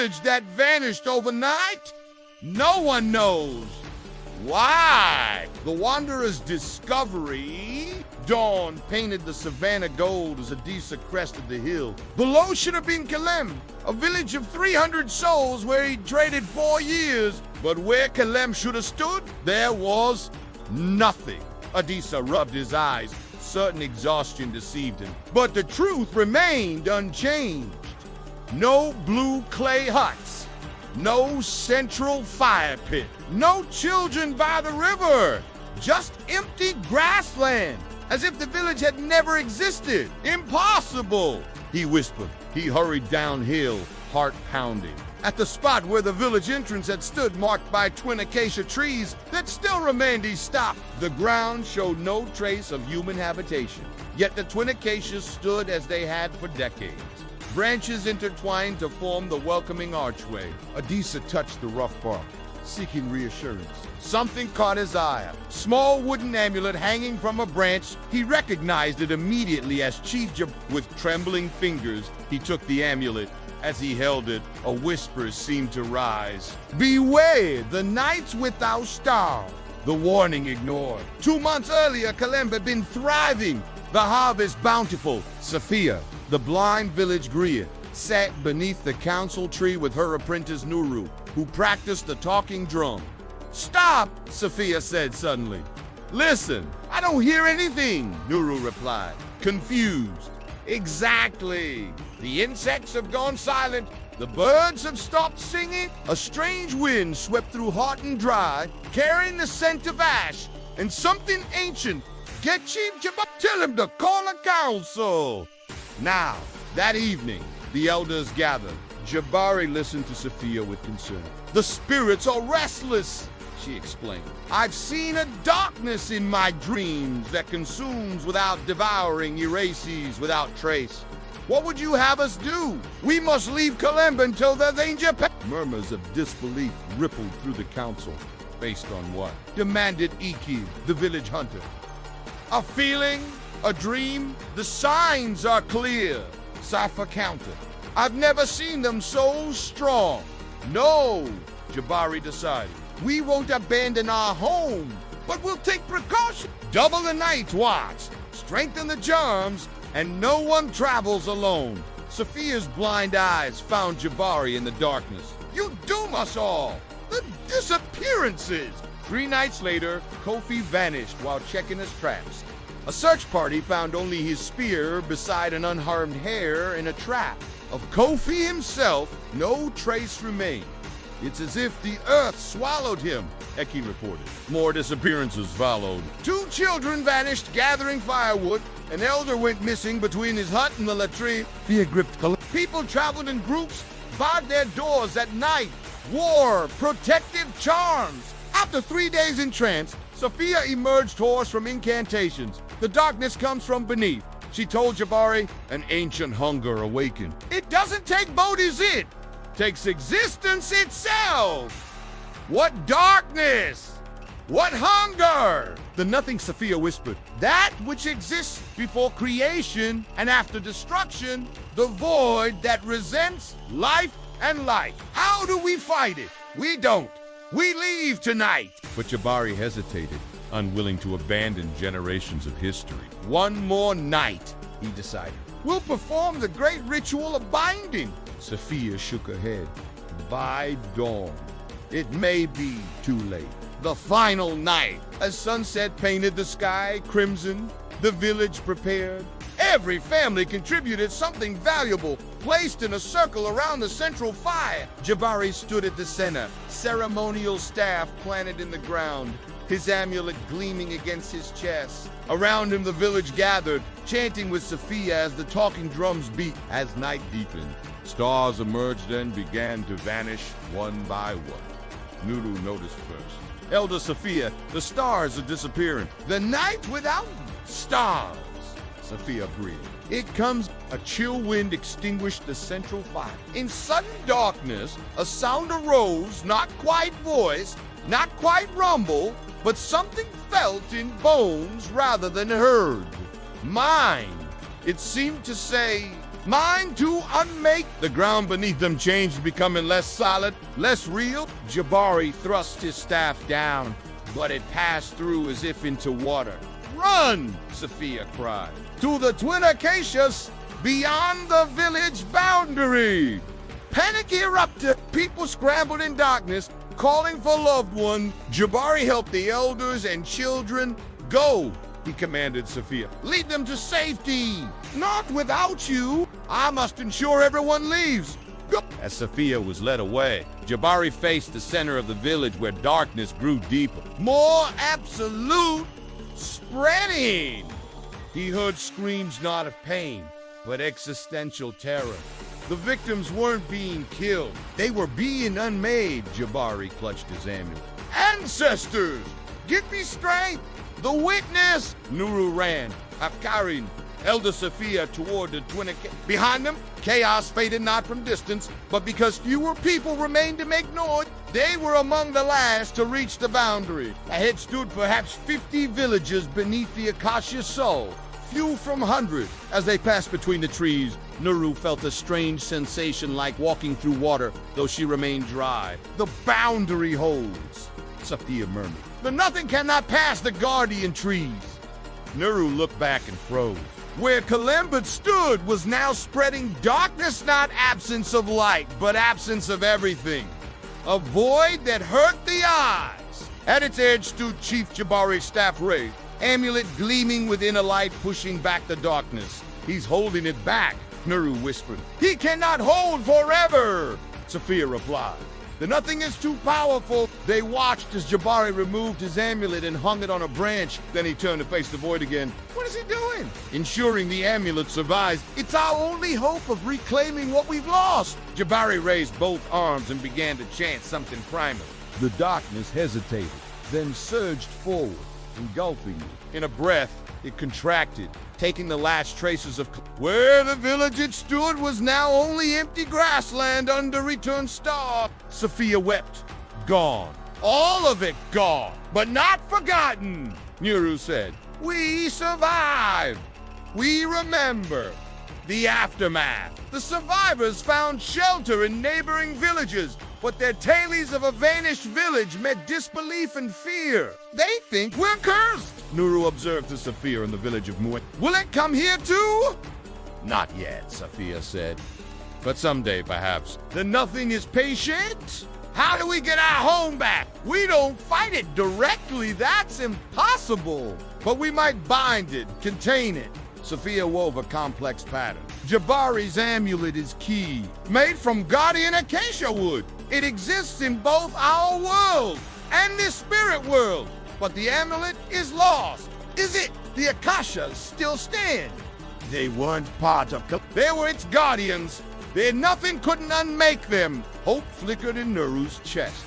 village that vanished overnight? No one knows. Why? The wanderer's discovery. Dawn painted the savannah gold as Adisa crested the hill. Below should have been Kilembe, a village of 300 souls where he'd traded 4 years. But where Kilembe should have stood, there was nothing. Adisa rubbed his eyes. Certain exhaustion deceived him. But the truth remained unchanged. No blue clay huts. No central fire pit. No children by the river. Just empty grassland. As if the village had never existed. Impossible, he whispered. He hurried downhill, heart pounding. At the spot where the village entrance had stood, marked by twin acacia trees that still remained, he stopped. The ground showed no trace of human habitation. Yet the twin acacias stood as they had for decades. Branches intertwined to form the welcoming archway. Adisa touched the rough bark, seeking reassurance. Something caught his eye. A small wooden amulet hanging from a branch. He recognized it immediately as Chief Jab. With trembling fingers, he took the amulet. As he held it, a whisper seemed to rise. Beware the nights without stars. The warning ignored. 2 months earlier, Kilembe had been thriving. The harvest bountiful. Sophia, the blind village griot, sat beneath the council tree with her apprentice Nuru, who practiced the talking drum. Stop, Sophia said suddenly. Listen, I don't hear anything, Nuru replied, confused. Exactly. The insects have gone silent. The birds have stopped singing. A strange wind swept through hot and dry, carrying the scent of ash and something ancient. Get Chief Jabba, tell him to call a council. Now, that evening, the elders gathered. Jabari listened to Sophia with concern. The spirits are restless, she explained. I've seen a darkness in my dreams that consumes without devouring, erases without trace. What would you have us do? We must leave Kilembe until the danger passes. Murmurs of disbelief rippled through the council. Based on what? Demanded Iki, the village hunter. A feeling? A dream? The signs are clear, Safa countered. I've never seen them so strong. No, Jabari decided. We won't abandon our home, but we'll take precaution. Double the night watch, strengthen the charms, and no one travels alone. Sophia's blind eyes found Jabari in the darkness. You doom us all! The disappearances! 3 nights later, Kofi vanished while checking his traps. A search party found only his spear beside an unharmed hare in a trap. Of Kofi himself, no trace remained. It's as if the earth swallowed him, Eki reported. More disappearances followed. 2 children vanished gathering firewood. An elder went missing between his hut and the latrine. Fear gripped Kilembe. People traveled in groups, barred their doors at night, wore protective charms. After 3 days in trance, Sophia emerged hoarse from incantations. The darkness comes from beneath. She told Jabari, an ancient hunger awakened. It doesn't take Bodhi's it takes existence itself. What darkness? What hunger? The nothing, Sophia whispered. That which exists before creation and after destruction, the void that resents life and light. How do we fight it? We don't. We leave tonight. But Jabari hesitated, unwilling to abandon generations of history. 1 more night, he decided. We'll perform the great ritual of binding. Sophia shook her head. By dawn, it may be too late. The final night, as sunset painted the sky crimson, the village prepared. Every family contributed something valuable, placed in a circle around the central fire. Jabari stood at the center, ceremonial staff planted in the ground, his amulet gleaming against his chest. Around him the village gathered, chanting with Sophia as the talking drums beat. As night deepened, stars emerged and began to vanish one by one. Nuru noticed first. Elder Sophia, the stars are disappearing. The night without stars, Sophia breathed. It comes. A chill wind extinguished the central fire. In sudden darkness, a sound arose, not quite voice, not quite rumble, but something felt in bones rather than heard. Mind. It seemed to say, Mine to unmake. The ground beneath them changed, becoming less solid, less real. Jabari thrust his staff down, but it passed through as if into water. Run, Sophia cried, to the twin acacias beyond the village boundary. Panic erupted. People scrambled in darkness, calling for loved ones. Jabari helped the elders and children. Go, he commanded Sophia. Lead them to safety. Not without you. I must ensure everyone leaves. Go. As Sophia was led away, Jabari faced the center of the village where darkness grew deeper. More absolute spreading. He heard screams not of pain, but existential terror. The victims weren't being killed. They were being unmade. Jabari clutched his amulet. Ancestors, give me strength. The witness! Nuru ran, half carrying Elder Sophia toward the twin. Behind them, chaos faded not from distance, but because fewer people remained to make noise, they were among the last to reach the boundary. Ahead stood perhaps 50 villages beneath the acacia soul, few from hundreds. As they passed between the trees, Nuru felt a strange sensation like walking through water, though she remained dry. The boundary holds, Sophia murmured. The nothing cannot pass the guardian trees. Nuru looked back and froze. Where Kilembe stood was now spreading darkness, not absence of light, but absence of everything. A void that hurt the eyes. At its edge stood Chief Jabari's staff raised, amulet gleaming within a light pushing back the darkness. He's holding it back, Nuru whispered. He cannot hold forever, Sophia replied. The nothing is too powerful. They watched as Jabari removed his amulet and hung it on a branch. Then he turned to face the void again. What is he doing? Ensuring the amulet survives. It's our only hope of reclaiming what we've lost. Jabari raised both arms and began to chant something primal. The darkness hesitated, then surged forward, engulfing you. In a breath, it contracted, taking the last traces of... Where the village had stood was now only empty grassland under returned star. Sophia wept. Gone. All of it gone, but not forgotten, Nuru said. We survived. We remember. The aftermath. The survivors found shelter in neighboring villages, but their tales of a vanished village met disbelief and fear. They think we're cursed, Nuru observed to Sophia in the village of Muay. Will it come here too? Not yet, Sophia said. But someday, perhaps. The nothing is patient? How do we get our home back? We don't fight it directly. That's impossible. But we might bind it, contain it. Sophia wove a complex pattern. Jabari's amulet is key, made from guardian acacia wood. It exists in both our world and this spirit world. But the amulet is lost. Is it? The acacias still stand. They weren't part of... They were its guardians. Nothing couldn't unmake them. Hope flickered in Nuru's chest.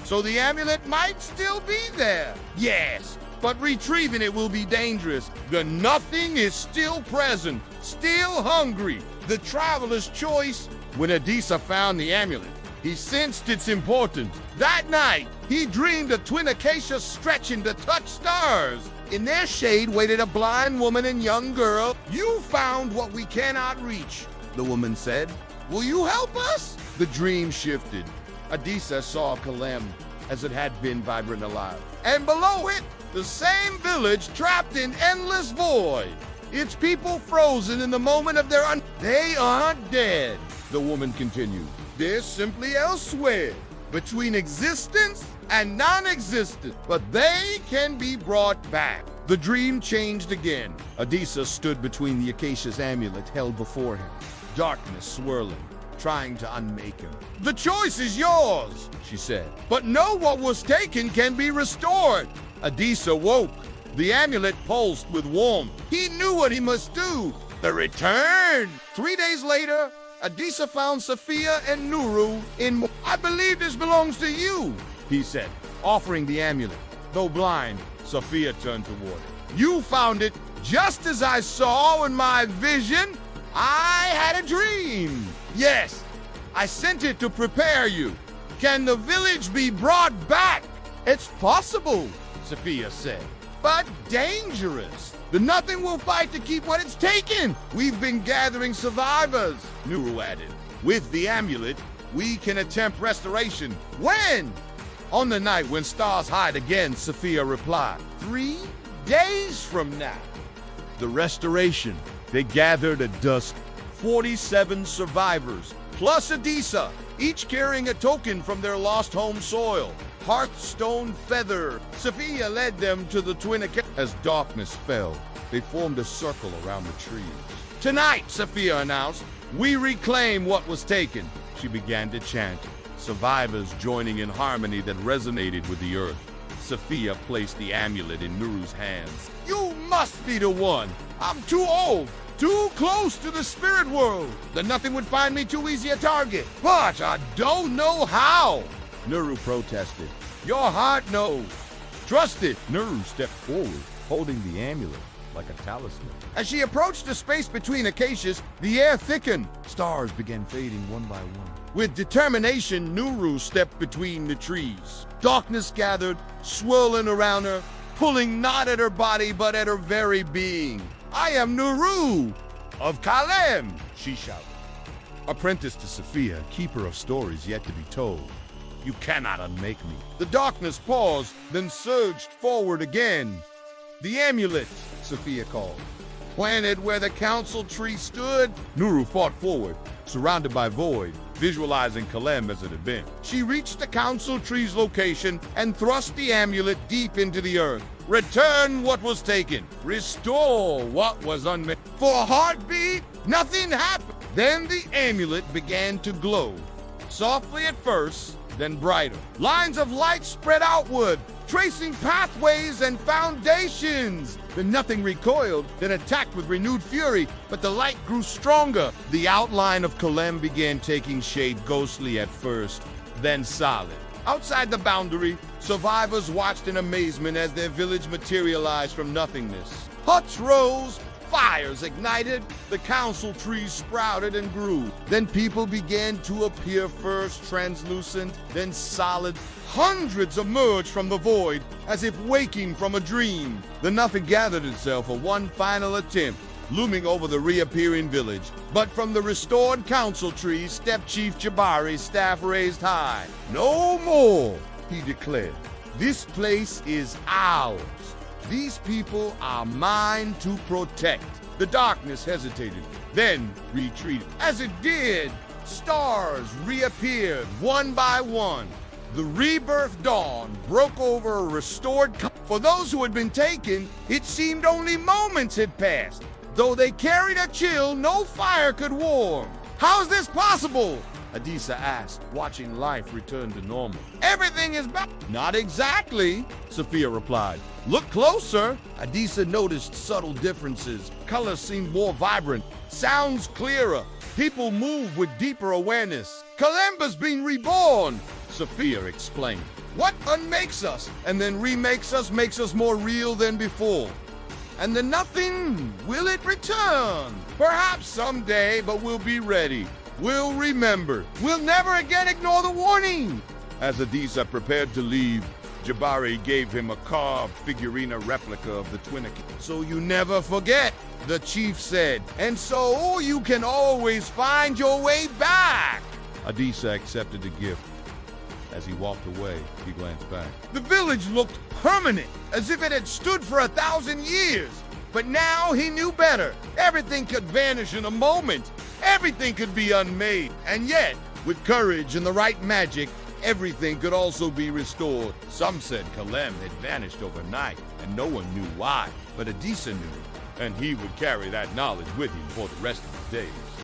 So the amulet might still be there. Yes, but retrieving it will be dangerous. The nothing is still present, still hungry. The traveler's choice. When Adisa found the amulet, he sensed its importance. That night, he dreamed a twin acacia stretching to touch stars. In their shade waited a blind woman and young girl. You found what we cannot reach, the woman said. Will you help us? The dream shifted. Adisa saw Kilembe as it had been, vibrant alive. And below it, the same village trapped in endless void. Its people frozen in the moment of their They aren't dead, the woman continued. They're simply elsewhere, between existence and non-existence. But they can be brought back. The dream changed again. Adisa stood between the acacia's amulet held before him. Darkness swirling, trying to unmake him. The choice is yours, she said. But know what was taken can be restored. Adisa woke. The amulet pulsed with warmth. He knew what he must do. The return. 3 days later, Adisa found Sophia and Nuru in... I believe this belongs to you, he said, offering the amulet. Though blind, Sophia turned toward it. You found it just as I saw in my vision. I had a dream. Yes, I sent it to prepare you. Can the village be brought back? It's possible, Sophia said. but dangerous. The Nothing will fight to keep what it's taken. We've been gathering survivors, Nuru added. With the amulet, we can attempt restoration. When? On the night when stars hide again, Sophia replied. 3 days from now. The restoration. They gathered at dusk 47 survivors, plus Adisa, each carrying a token from their lost home soil. Hearthstone feather. Sophia led them to the twin accounts. As darkness fell, they formed a circle around the trees. Tonight, Sophia announced, we reclaim what was taken. She began to chant, survivors joining in harmony that resonated with the earth. Sophia placed the amulet in Nuru's hands. You must be the one. I'm too old. Too close to the spirit world. The Nothing would find me too easy a target. But I don't know how. Nuru protested. Your heart knows. Trust it. Nuru stepped forward, holding the amulet like a talisman. As she approached the space between acacias, the air thickened. Stars began fading one by one. With determination, Nuru stepped between the trees. Darkness gathered, swirling around her, pulling not at her body but at her very being. I am Nuru of Kilembe, she shouted. Apprentice to Sophia, keeper of stories yet to be told. You cannot unmake me. The darkness paused, then surged forward again. The amulet, Sophia called. Planted where the council tree stood, Nuru fought forward, surrounded by void, visualizing Kilembe as it had been. She reached the council tree's location and thrust the amulet deep into the earth. Return what was taken. Restore what was unmade. For a heartbeat, nothing happened. Then the amulet began to glow. Softly at first, then brighter. Lines of light spread outward, tracing pathways and foundations. The Nothing recoiled, then attacked with renewed fury, but the light grew stronger. The outline of Kilembe began taking shape, ghostly at first, then solid. Outside the boundary, survivors watched in amazement as their village materialized from nothingness. Huts rose, fires ignited, the council trees sprouted and grew. Then people began to appear, first translucent, then solid. Hundreds emerged from the void, as if waking from a dream. The Nothing gathered itself for one final attempt, looming over the reappearing village. But from the restored council tree stepped Chief Jabari, staff raised high. No more, he declared. This place is ours. These people are mine to protect. The darkness hesitated, then retreated. As it did, stars reappeared one by one. The rebirth dawn broke over a restored For those who had been taken, it seemed only moments had passed. Though they carried a chill no fire could warm. How is this possible? Adisa asked, watching life return to normal. Everything is back. Not exactly, Sophia replied. Look closer. Adisa noticed subtle differences. Colors seemed more vibrant, sounds clearer. People moved with deeper awareness. Kilembe's been reborn, Sophia explained. What unmakes us and then remakes us makes us more real than before. And the Nothing, will it return? Perhaps someday, but we'll be ready. We'll remember. We'll never again ignore the warning. As Adisa prepared to leave, Jabari gave him a carved figurine replica of the twin. So you never forget, the chief said. And so you can always find your way back. Adisa accepted the gift. As he walked away, he glanced back. The village looked permanent, as if it had stood for 1,000 years. But now he knew better. Everything could vanish in a moment. Everything could be unmade. And yet, with courage and the right magic, everything could also be restored. Some said Kilembe had vanished overnight, and no one knew why. But Adisa knew, and he would carry that knowledge with him for the rest of his days.